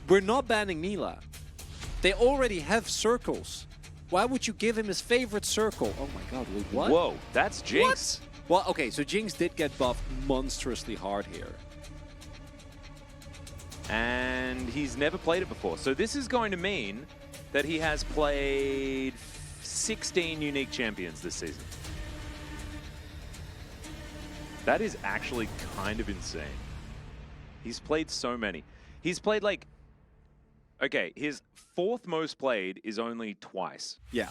we're not banning Mila. They already have circles. Why would you give him his favorite circle? Oh my god, wait, what? Whoa, that's Jinx. What? Well, okay, so Jinx did get buffed monstrously hard here. And he's never played it before. So this is going to mean that he has played 16 unique champions this season. That is actually kind of insane. He's played so many. He's played like, okay, his 4th most played is only twice. Yeah.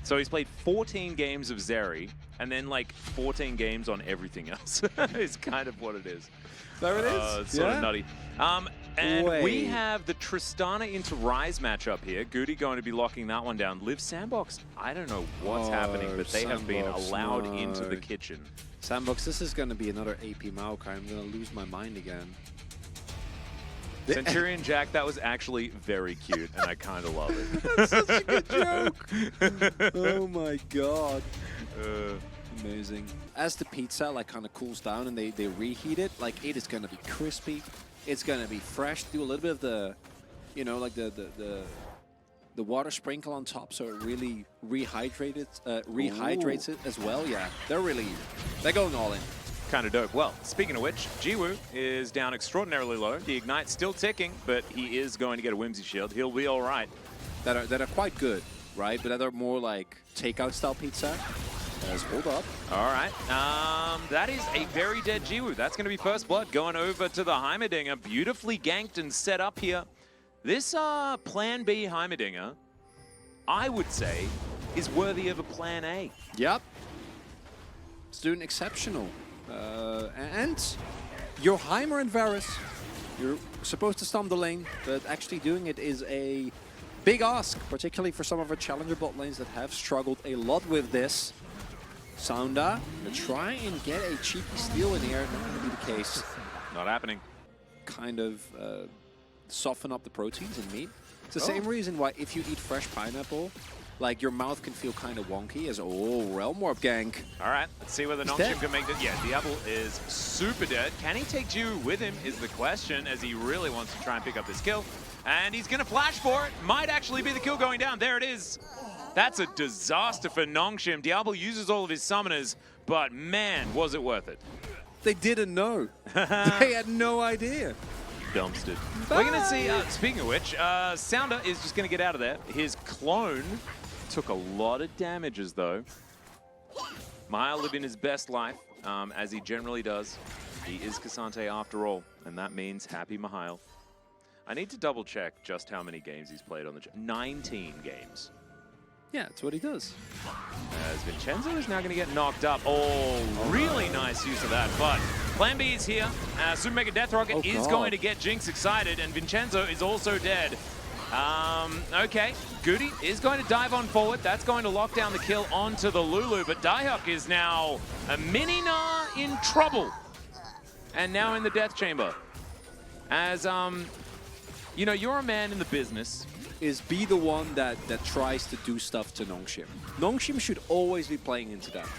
So he's played 14 games of Zeri, and then like 14 games on everything else. It's kind of what it is. There it is. It's sort of nutty. And we have the Tristana into Ryze matchup here. Goody going to be locking that one down. Liv Sandbox, I don't know what's happening, but they have been allowed into the kitchen. Sandbox, this is going to be another AP Maokai. I'm going to lose my mind again. Centurion Jack, that was actually very cute, and I kind of love it. That's such a good joke. Oh my god. Amazing. As the pizza like kind of cools down and they reheat it, like it is going to be crispy. It's going to be fresh. Do a little bit of the, you know, like the water sprinkle on top, so it really rehydrates it as well. Yeah, they're going all in. Kind of dope. Well, speaking of which, Jiwoo is down extraordinarily low. The Ignite's still ticking, but he is going to get a Whimsy Shield. He'll be all right. That are quite good, right? But that are more like takeout style pizza. Hold up. All right. That is a very dead Jiwoo. That's going to be first blood going over to the Heimerdinger. Beautifully ganked and set up here. This Plan B Heimerdinger, I would say, is worthy of a Plan A. Yep. It's doing exceptional. And you're Heimer and Varus. You're supposed to stomp the lane, but actually doing it is a big ask, particularly for some of our challenger bot lanes that have struggled a lot with this. Sounda to try and get a cheeky steal in here. Not going to be the case. Not happening. Kind of soften up the proteins in meat. It's the same reason why if you eat fresh pineapple, like your mouth can feel kind of wonky as Realm Warp gank. All right, let's see whether Nongshim can make this. Yeah, Diablo is super dead. Can he take Jiwoo with him is the question, as he really wants to try and pick up this kill. And he's gonna flash for it. Might actually be the kill going down. There it is. That's a disaster for Nongshim. Diablo uses all of his summoners, but man, was it worth it. They didn't know. They had no idea. Dumpstered. We're gonna see, speaking of which, Sounder is just gonna get out of there. His clone took a lot of damages though. Mahal living his best life, as he generally does. He is Cassante after all, and that means happy Mahal. I need to double check just how many games he's played on the 19 games. Yeah, that's what he does. As Vincenzo is now going to get knocked up. Oh, really nice use of that. But Plan B is here. Super Mega Death Rocket is going to get Jinx excited, and Vincenzo is also dead. Okay, Goody is going to dive on forward. That's going to lock down the kill onto the Lulu, but Daihyuk is now a Minina in trouble. And now in the Death Chamber. As, you know, you're a man in the business. Is be the one that tries to do stuff to Nongshim. Nongshim should always be playing into that.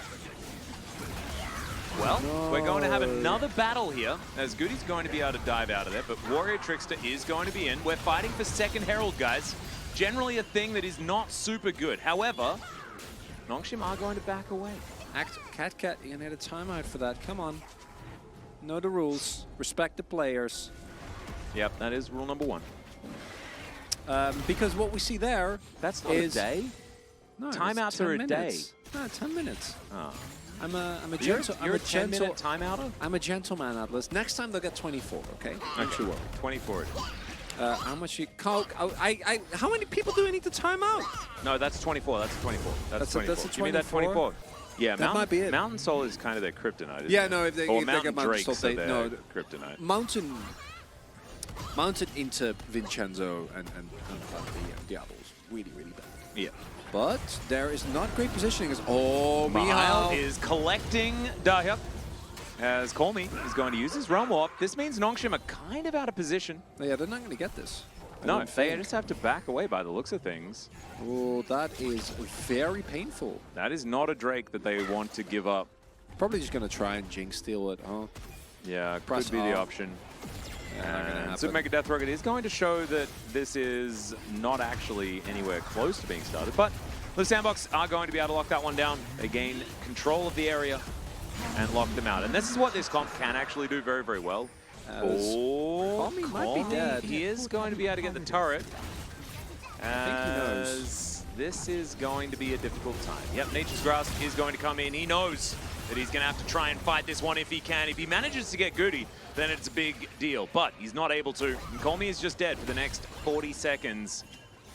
Well, we're going to have another battle here, as Goody's going to be able to dive out of there, but Warrior Trickster is going to be in. We're fighting for second Herald, guys. Generally a thing that is not super good. However, Nongshim are going to back away. Cat, you're going to get a timeout for that. Come on. Know the rules. Respect the players. Yep, that is rule number 1. Because what we see there that's not a day. No, timeouts are a day. No, 10 minutes. Oh. I'm a You're a 10-minute timeouter? I'm a gentleman, Atlas. Next time they'll get 24. Okay. Don't you worry. 24. How much you? How many people do I need to time out? No, that's 24. That's 24. That's 24. That's a 24? Give me that 24. Yeah, that might be it. Mountain Soul is kind of their kryptonite. Yeah, no, if they or get Mountain Mountain Drakes Soul, are their kryptonite. Mountain into Vincenzo and Diablo's really, really bad. Yeah. But there is not great positioning. Mahal is collecting Daihyuk. As Colmy is going to use his Realm Warp. This means Nongshim are kind of out of position. Yeah, they're not going to get this. No, they just have to back away by the looks of things. Oh, that is very painful. That is not a Drake that they want to give up. Probably just going to try and Jinx steal it, huh? Yeah, could be the option. And Super Mega Death Rocket is going to show that this is not actually anywhere close to being started, but the Sandbox are going to be able to lock that one down. They gain control of the area and lock them out. And this is what this comp can actually do very, very well. Kami might be dead. He is going to be able to get the turret. I think he knows. This is going to be a difficult time. Yep, Nature's Grasp is going to come in. He knows that he's going to have to try and fight this one if he can. If he manages to get Goody, then it's a big deal. But he's not able to. And Colmy is just dead for the next 40 seconds.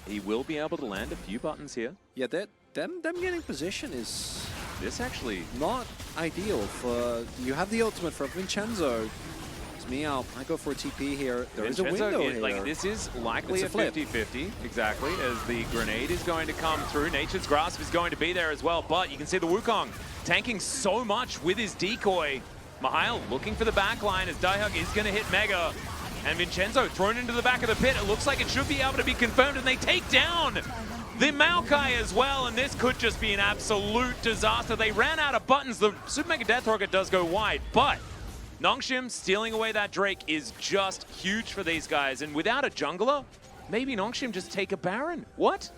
He will be able to land a few buttons here. Yeah, them getting position is this actually not ideal. For you have the ultimate for Vincenzo. It's me out. I go for a TP here. There is a window here. Like, this is likely a 50-50, exactly, as the grenade is going to come through. Nature's Grasp is going to be there as well, but you can see the Wukong tanking so much with his decoy. Mihail looking for the back line as Daihug is going to hit Mega. And Vincenzo thrown into the back of the pit. It looks like it should be able to be confirmed, and they take down the Maokai as well, and this could just be an absolute disaster. They ran out of buttons. The Super Mega Death Rocket does go wide, but Nongshim stealing away that Drake is just huge for these guys. And without a jungler, maybe Nongshim just take a Baron. What?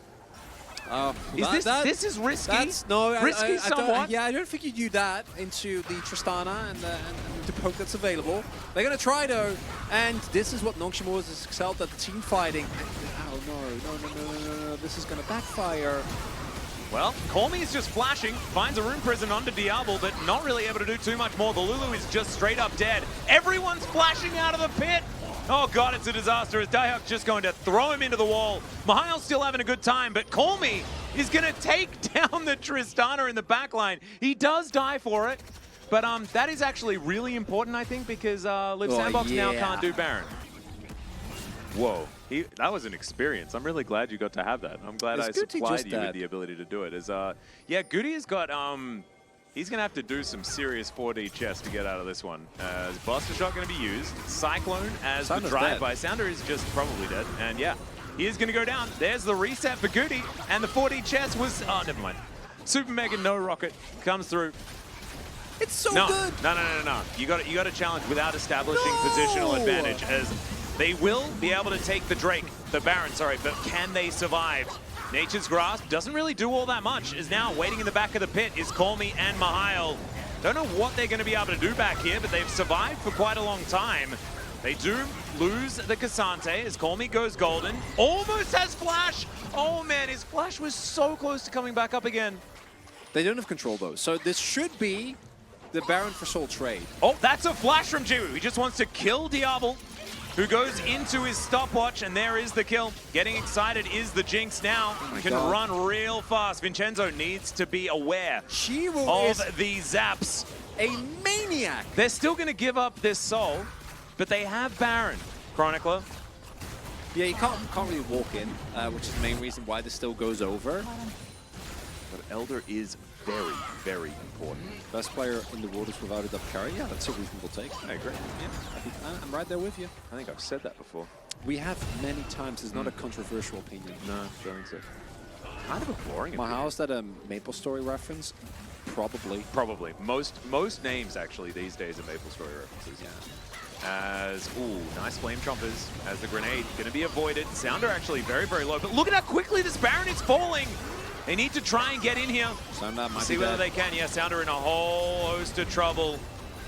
This is risky. Risky somewhat. I don't think you do that into the Tristana and the poke that's available. They're going to try though, and this is what Nongshim always has excelled at, the team fighting. Oh no, this is going to backfire. Well, Colmy is just flashing, finds a Rune Prison onto Diablo, but not really able to do too much more. The Lulu is just straight up dead. Everyone's flashing out of the pit. Oh god, it's a disaster as Daihug's just going to throw him into the wall. Mihail's still having a good time, but Colmy is going to take down the Tristana in the backline. He does die for it, but that is actually really important, I think, because Liv Sandbox now can't do Baron. Whoa, that was an experience. I'm really glad you got to have that. I'm glad I supplied you with the ability to do it. Yeah, Goody has got, he's going to have to do some serious 4D chess to get out of this one. As Buster Shot going to be used, Cyclone as the drive-by. Sounder is just probably dead, and yeah, he is going to go down. There's the reset for Goody, and the 4D chess was, oh, never mind. Super Mega No Rocket comes through. It's so good. No. You got to challenge without establishing positional advantage, as they will be able to take the Baron, but can they survive? Nature's Grasp doesn't really do all that much, is now waiting in the back of the pit is Colmy and Mihail. Don't know what they're going to be able to do back here, but they've survived for quite a long time. They do lose the Cassante as Colmy goes golden. Almost has flash. Oh man, his flash was so close to coming back up again. They don't have control though, so this should be the Baron for Soul trade. Oh, that's a flash from Jiwoo. He just wants to kill Diablo, who goes into his stopwatch, and there is the kill. Getting excited is the Jinx now. Can run real fast. Vincenzo needs to be aware of the zaps. A maniac. They're still going to give up this soul, but they have Baron, Chronicler. Yeah, you can't really walk in, which is the main reason why this still goes over. But Elder is very, very important. Best player in the world is without a double carry. Yeah, that's a reasonable take. I agree. Yeah, I'm right there with you. I think I've said that before. We have many times. It's not a controversial opinion. No, I don't think so. Kind of a boring opinion. How is that a Maple Story reference? Probably. Probably. Most names actually these days are Maple Story references. Yeah. As, nice flame chompers as the grenade going to be avoided. Sounder actually very, very low. But look at how quickly this Baron is falling. They need to try and get in here. See whether they can. Yeah, Sounder in a whole host of trouble.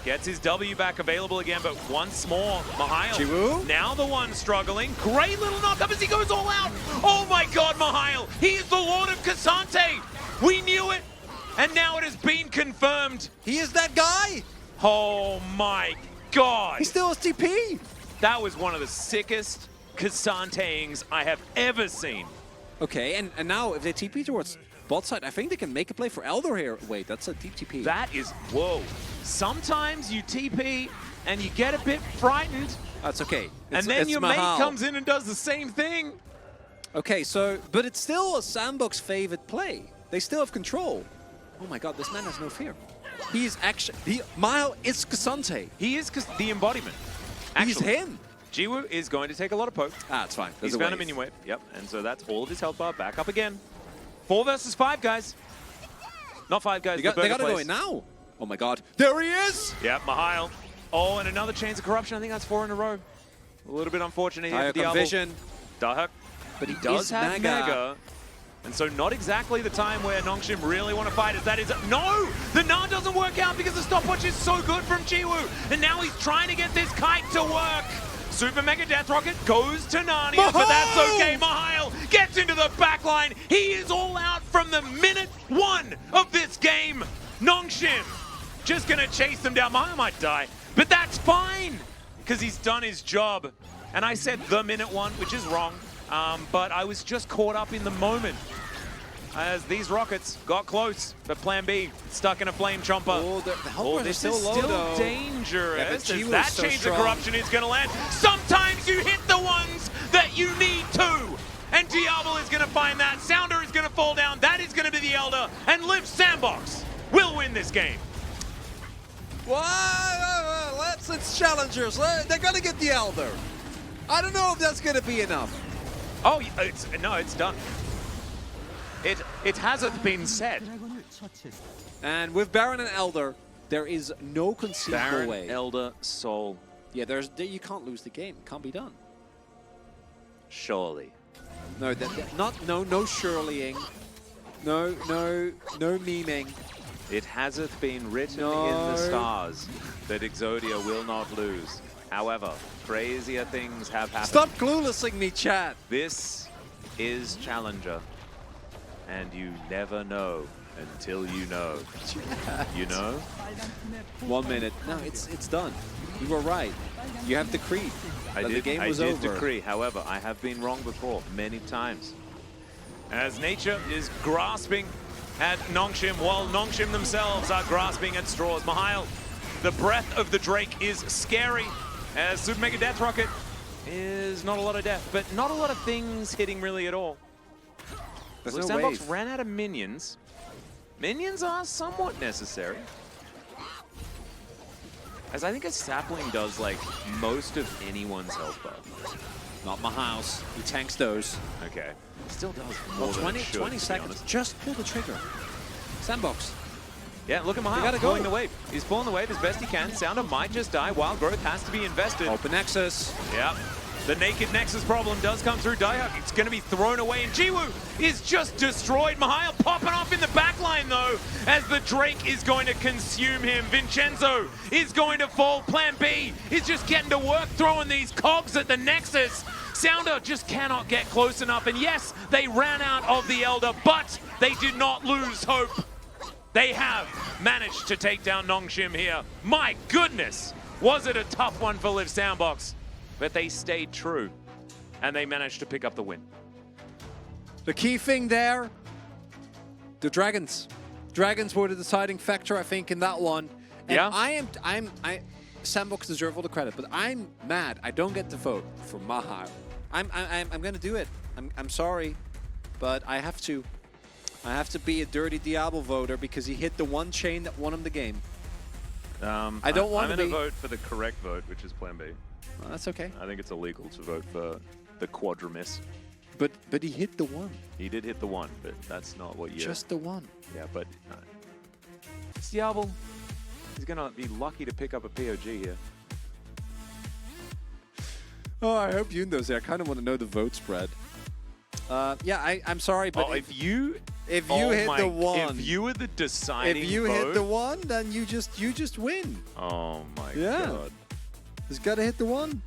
Gets his W back available again, but once more, Mihail. Now the one struggling. Great little knock-up as he goes all out. Oh my god, Mihail. He is the Lord of Cassante. We knew it, and now it has been confirmed. He is that guy. Oh my god. He still has TP. That was one of the sickest Cassanteings I have ever seen. Okay, and now if they TP towards bot side, I think they can make a play for Elder here. Wait, that's a deep TP. That is, whoa. Sometimes you TP and you get a bit frightened. That's okay. And then your mate comes in and does the same thing. Okay, so, but it's still a Sandbox favored play. They still have control. Oh my god, this man has no fear. He's actually, Mihail is Cassante. He is the embodiment. Actually, he's him. Jiwoo is going to take a lot of poke. It's fine. He's found a minion wave. Yep, and so that's all of his health bar back up again. 4 versus 5, guys. Not 5 guys. They got to go in now. Oh my god. There he is! Yep, Mihail. Oh, and another Chains of Corruption. I think that's 4 in a row. A little bit unfortunate here for Diahak on Diablo. vision. Diahak, But he does is have Mega. And so not exactly the time where Nongshim really want to fight as that is... No! The Gnar doesn't work out because the stopwatch is so good from Jiwoo. And now he's trying to get this kite to work. Super Mega Death Rocket goes to Narnia, but that's okay. Mihail gets into the backline. He is all out from the minute 1 of this game. Nongshim just gonna chase them down. Mihail might die, but that's fine because he's done his job. And I said the minute 1, which is wrong. But I was just caught up in the moment as these rockets got close, but Plan B stuck in a flame chomper. Oh, the health this is is low, still though. dangerous. Yeah, as Jiwoo's that so Chains of strong. Corruption is going to land. Sometimes you hit the ones that you need to. And Diablo is going to find that. Sounder is going to fall down. That is going to be the Elder. And Liv Sandbox will win this game. It's challengers. They're going to get the Elder. I don't know if that's going to be enough. Oh, it's done. It hasn't been said. And with Baron and Elder, there is no conceivable Baron, way. Elder, Soul. Yeah, you can't lose the game. It can't be done. Surely. No, no shirleying. No memeing. It hasn't been written No. in the stars that Exodia will not lose. However, crazier things have happened. Stop cluelessing me, chat. This is Challenger, and you never know until you know. You know? 1 minute. No, it's done. You were right. You have decreed that the game was over. decree. However, I have been wrong before, many times. As nature is grasping at Nongshim, while Nongshim themselves are grasping at straws. Mihail, the breath of the Drake is scary, as Super Mega Death Rocket is not a lot of death, but not a lot of things hitting really at all. There's Liv no Sandbox wave. ran out of minions. Minions are somewhat necessary, as I think a sapling does like most of anyone's health bar. Not my house. He tanks those. Okay. Still does more Well, than 20 it should, to be seconds. honest. Just pull the trigger. Sandbox. Yeah, look at Mihail gotta pulling go. the wave. He's pulling the wave as best he can. Sounder might just die. Wild Growth has to be invested. Open Nexus. Yeah. The naked Nexus problem does come through. Diahak, it's going to be thrown away, and Jiwoo is just destroyed. Mihail popping off in the backline, though, as the Drake is going to consume him. Vincenzo is going to fall. Plan B is just getting to work, throwing these cogs at the Nexus. Sounder just cannot get close enough, and yes, they ran out of the Elder, but they did not lose hope. They have managed to take down Nongshim here. My goodness, was it a tough one for Liv Sandbox? But they stayed true, and they managed to pick up the win. The key thing there, the Dragons. Dragons were the deciding factor, I think, in that one. And Yeah. Sandbox deserve all the credit, but I'm mad. I don't get the vote for Mihail. I'm gonna do it. I'm sorry, but I have to. I have to be a dirty Diablo voter because he hit the one chain that won him the game. I don't want to I'm be. going to vote for the correct vote, which is Plan B. Well, that's okay. I think it's illegal to vote for the quadra-miss. But he hit the one. He did hit the one, but that's not what you... Just the one. Yeah, but... It's Diablo. He's going to be lucky to pick up a POG here. Oh, I hope you know this. I kind of want to know the vote spread. Yeah, I'm sorry, but Oh, if you hit the one, if you were the deciding if you vote, hit the one, then you just win. Oh my Yeah. god. Just gotta hit the one.